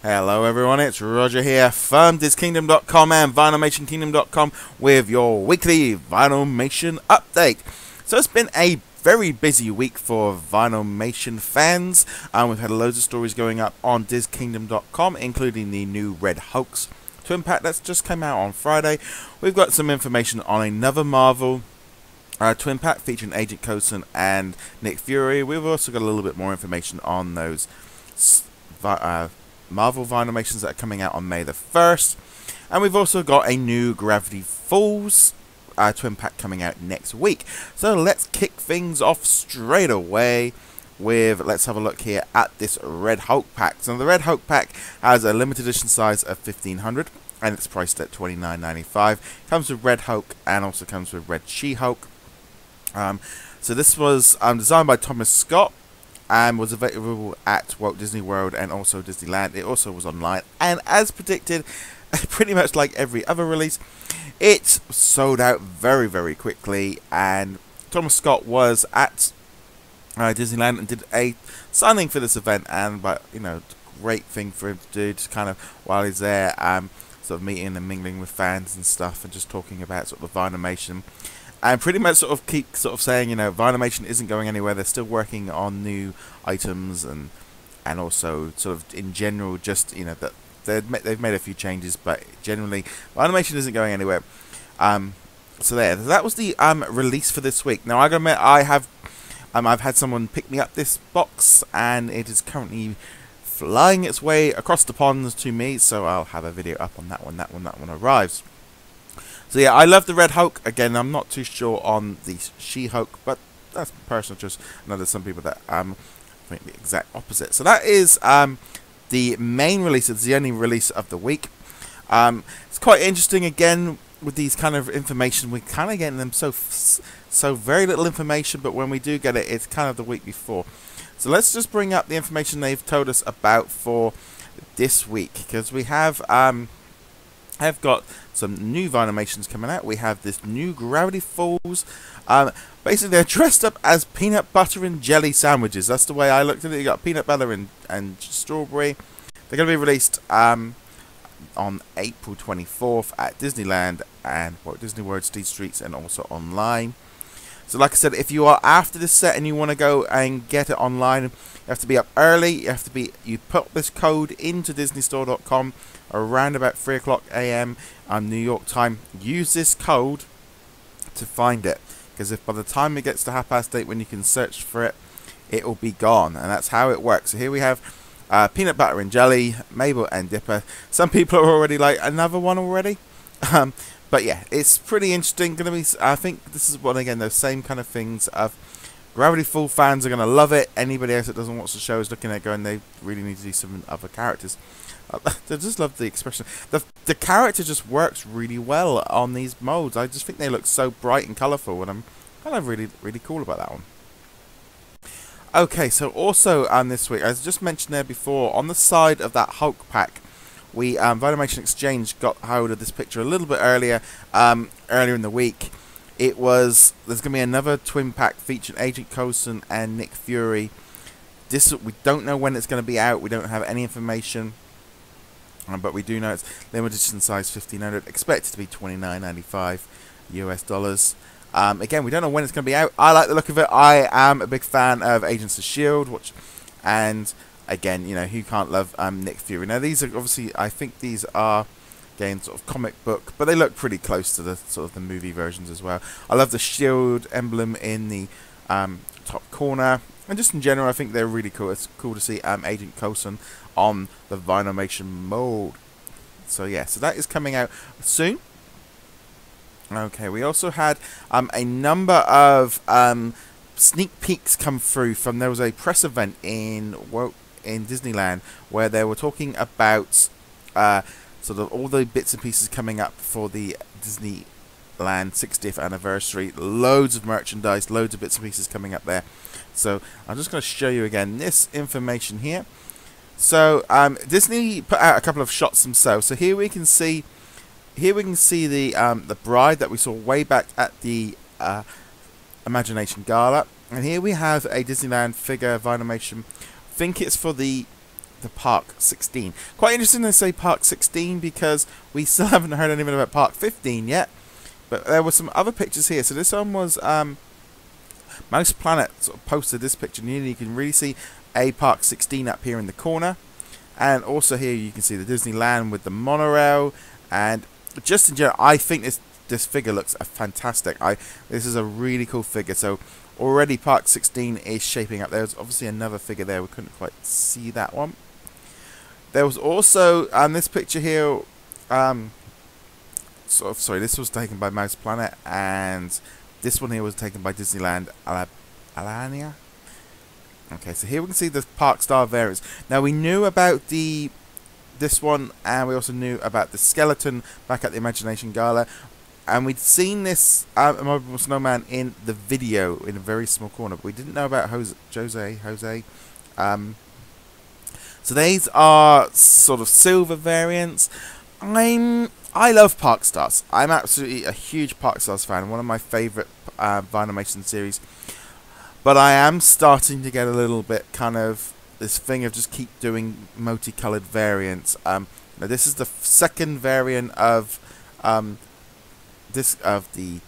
Hello everyone, it's Roger here from DisKingdom.com and Vinylmation Kingdom.com with your weekly Vinylmation update. So it's been a very busy week for Vinylmation fans. We've had loads of stories going up on DisKingdom.com, including the new Red Hoax twin pack that's just come out on Friday. We've got some information on another Marvel twin pack featuring Agent Coulson and Nick Fury. We've also got a little bit more information on those Marvel Vinylmations that are coming out on May the 1st. And we've also got a new Gravity Falls twin pack coming out next week. So let's kick things off straight away with, let's have a look here at this Red Hulk pack. So the Red Hulk pack has a limited edition size of 1500 and it's priced at $29.95. Comes with Red Hulk and also comes with Red She-Hulk. So this was designed by Thomas Scott and was available at Walt Disney World and also Disneyland. It also was online, and as predicted, pretty much like every other release, it sold out very, very quickly. And Thomas Scott was at Disneyland and did a signing for this event, and great thing for him to do, just kind of while he's there, sort of meeting and mingling with fans and stuff, and just talking about sort of the Vinylmation. And pretty much sort of keep saying, Vinylmation isn't going anywhere. They're still working on new items and also sort of in general, just that they've made a few changes, but generally Vinylmation isn't going anywhere. So that was the release for this week. Now I gotta admit, I've had someone pick me up this box, and it is currently flying its way across the pond to me. So I'll have a video up on that one. That one arrives. So yeah, I love the Red Hulk. Again, I'm not too sure on the She-Hulk, but that's personal choice. I know there's some people that think the exact opposite. So that is the main release. It's the only release of the week. It's quite interesting again with these kind of information. We're kind of getting them so very little information, but when we do get it, it's kind of the week before. So let's just bring up the information they've told us about for this week, because we have got some new Vinylmations coming out. We have this new Gravity Falls. Basically, they're dressed up as peanut butter and jelly sandwiches. That's the way I looked at it. You got peanut butter and strawberry. They're going to be released on April 24th at Disneyland and Walt Disney World, Steed Streets, and also online. So like I said, if you are after this set and you want to go and get it online, you have to be up early. You put this code into DisneyStore.com around about 3 o'clock AM on New York time. Use this code to find it, because if by the time it gets to 8:30 when you can search for it, it will be gone, and that's how it works. So here we have peanut butter and jelly, Mabel and Dipper. Some people are already like, another one already. But yeah, it's pretty interesting. I think this is one, again, those same kind of things of Gravity Falls fans are going to love it. Anybody else that doesn't watch the show is looking at going, they really need to see some other characters. I just love the expression. The character just works really well on these molds. I just think they look so bright and colourful, and I'm kind of really, really cool about that one. Okay, so also this week, as I just mentioned there before, on the side of that Hulk pack, we Vinylmation Exchange got hold of this picture a little bit earlier in the week. There's going to be another twin pack featuring Agent Coulson and Nick Fury. We don't know when it's going to be out. We don't have any information, but we do know it's limited edition size 1500, expected to be $29.95 US. Again, we don't know when it's going to be out. I like the look of it. I am a big fan of Agents of S.H.I.E.L.D., and again, who can't love Nick Fury? Now, these are obviously, I think these are, again, sort of comic book, but they look pretty close to the sort of the movie versions as well. I love the S.H.I.E.L.D. emblem in the top corner, and just in general, I think they're really cool. It's cool to see Agent Coulson on the Vinylmation mold. So yeah, so that is coming out soon. Okay, we also had a number of sneak peeks come through from, there was a press event in Disneyland where they were talking about sort of all the bits and pieces coming up for the Disneyland 60th anniversary. Loads of merchandise, loads of bits and pieces coming up there. So I'm just going to show you again this information here. So Disney put out a couple of shots themselves. So here we can see the bride that we saw way back at the Imagination Gala, and here we have a Disneyland figure Vinylmation. I think it's for the the Park 16. Quite interesting to say Park 16 because we still haven't heard anything about Park 15 yet. But there were some other pictures here. So this one was Mouse Planet sort of posted this picture, and you can really see a Park 16 up here in the corner. And also here you can see the Disneyland with the monorail. And just in general, I think this figure looks fantastic. This is a really cool figure. So already Park 16 is shaping up. There's obviously another figure there. We couldn't quite see that one. There was also this picture here. This was taken by Mouse Planet, and this one here was taken by Disneyland Alania. Okay, so here we can see the Park Star variants. Now we knew about this one, and we also knew about the skeleton back at the Imagination Gala, and we'd seen this Immobile Snowman in the video in a very small corner, but we didn't know about Jose. So these are sort of silver variants. I love Park Stars. I'm absolutely a huge Park Stars fan. One of my favourite Vinylmation series. But I am starting to get a little bit kind of this thing of just keep doing multicoloured variants. Now this is the second variant of the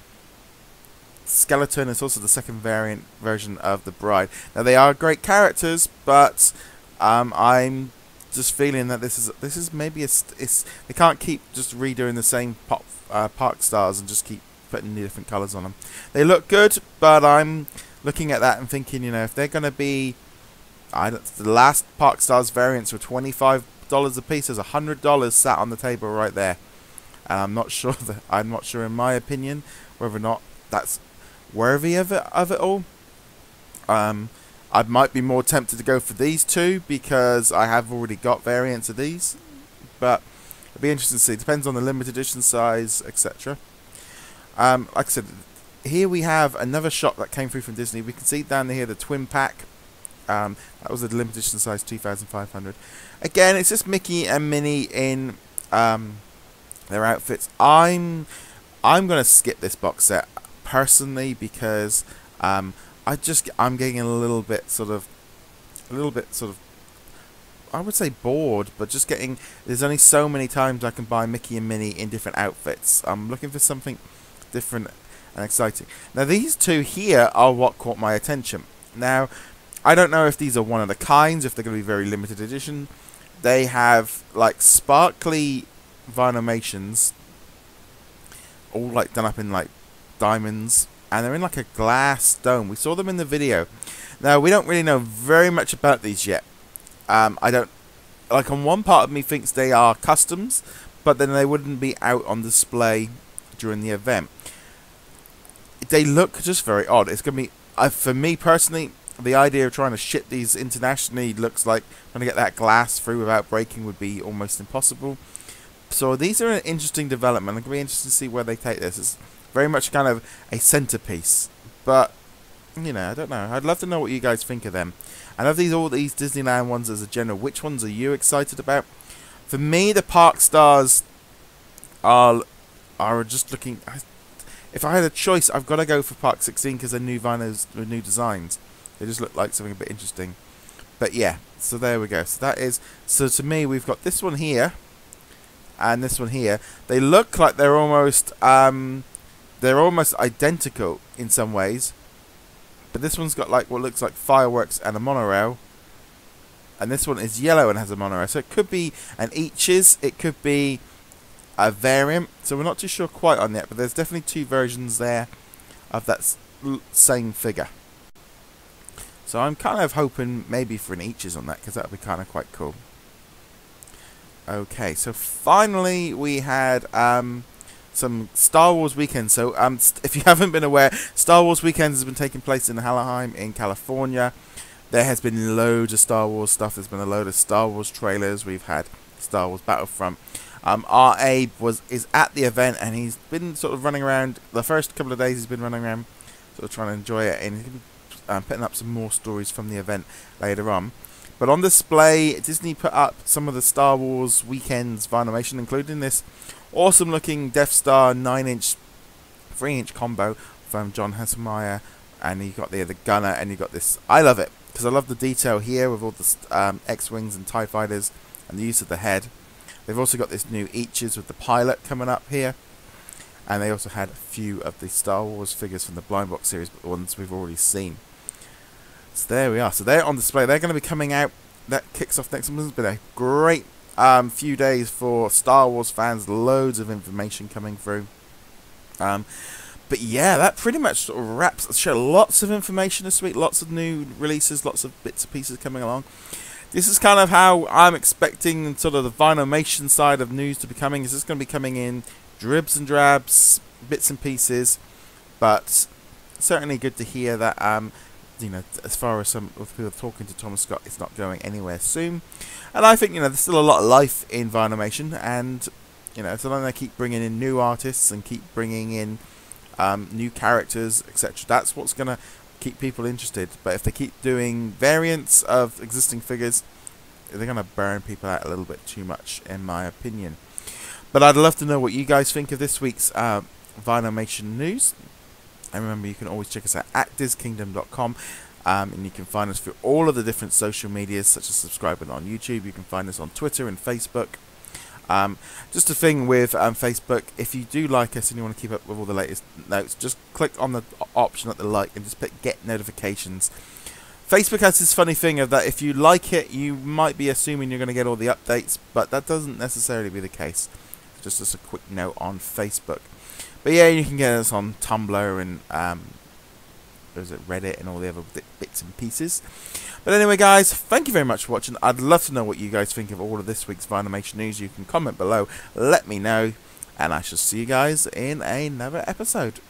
skeleton. It's also the second version of the bride. Now they are great characters, but I'm just feeling that this is maybe they can't keep just redoing the same Park Stars and just keep putting different colours on them. They look good, but I'm looking at that and thinking, if they're going to be, the last Park Stars variants were $25 a piece. There's $100 sat on the table right there, and I'm not sure in my opinion whether or not that's worthy of it all. I might be more tempted to go for these two because I have already got variants of these, but it'll be interesting to see. It depends on the limited edition size, etc. Like I said, here we have another shot that came through from Disney. We can see down here the twin pack. That was a limited edition size, 2,500. Again, it's just Mickey and Minnie in their outfits. I'm gonna skip this box set personally because I'm getting a little bit sort of I would say bored, but just getting, there's only so many times I can buy Mickey and Minnie in different outfits. I'm looking for something different and exciting. Now these two here are what caught my attention. Now I don't know if these are one of the kinds, if they're going to be very limited edition. They have like sparkly Vinylmations, all like done up in like diamonds, and they're in like a glass dome. We saw them in the video. Now we don't really know very much about these yet. I don't, like, on one part of me thinks they are customs, but then they wouldn't be out on display during the event. They look just very odd. It's going to be, for me personally, the idea of trying to ship these internationally looks like trying to get that glass through without breaking would be almost impossible. So these are an interesting development. I'm going to be interested to see where they take this. It's very much kind of a centerpiece, but I don't know. I'd love to know what you guys think of them. I love all these Disneyland ones as a general. Which ones are you excited about? For me, the Park Stars are just looking. If I had a choice, I've got to go for Park 16 because they're new vinyls with new designs. They just look like something a bit interesting. But yeah, so there we go. So to me, we've got this one here and this one here. They look like they're almost identical in some ways. But this one's got like what looks like fireworks and a monorail. And this one is yellow and has a monorail. So it could be an Eaches. It could be a variant. So we're not too sure quite on that. But there's definitely two versions there of that same figure. So I'm kind of hoping maybe for an Eaches on that, because that would be kind of quite cool. Okay, so finally we had some Star Wars weekends. So if you haven't been aware, Star Wars weekends has been taking place in Anaheim in California. There has been loads of Star Wars stuff. There's been a load of Star Wars trailers. We've had Star Wars Battlefront. Our Abe is at the event, and he's been sort of running around. The first couple of days he's been running around sort of trying to enjoy it, and he's been putting up some more stories from the event later on. But on display, Disney put up some of the Star Wars weekends Vinylmation, including this awesome looking Death Star 9-inch, 3-inch combo from John Hasselmeyer, and you got the gunner, and you got this. I love it. because I love the detail here with all the X-Wings and TIE Fighters and the use of the head. They've also got this new Eaches with the pilot coming up here. And they also had a few of the Star Wars figures from the Blind Box series, but the ones we've already seen. So there we are. So they're on display. They're going to be coming out. That kicks off next month. It's been a great few days for Star Wars fans. Loads of information coming through. But yeah, that pretty much sort of wraps the show. Lots of information this week. Lots of new releases. Lots of bits and pieces coming along. This is kind of how I'm expecting sort of the Vinylmation side of news to be coming. Is this going to be coming in dribs and drabs, bits and pieces? But certainly good to hear that, you know, as far as some of people talking to Thomas Scott, it's not going anywhere soon. And I think, you know, there's still a lot of life in Vinylmation, and, you know, so long as they keep bringing in new artists and keep bringing in new characters, etc., that's what's going to keep people interested. But if they keep doing variants of existing figures, they're going to burn people out a little bit too much, in my opinion. But I'd love to know what you guys think of this week's Vinylmation news. And remember, you can always check us out at DisKingdom.com. And you can find us through all of the different social medias, such as subscribing on YouTube. You can find us on Twitter and Facebook. Just a thing with Facebook, if you do like us and you want to keep up with all the latest notes, just click on the option at the like and just click get notifications. Facebook has this funny thing of that if you like it, you might be assuming you're going to get all the updates, but that doesn't necessarily be the case. Just as a quick note on Facebook. But yeah, you can get us on Tumblr and Reddit and all the other bits and pieces. But anyway, guys, thank you very much for watching. I'd love to know what you guys think of all of this week's Vinylmation news. You can comment below, let me know, and I shall see you guys in another episode.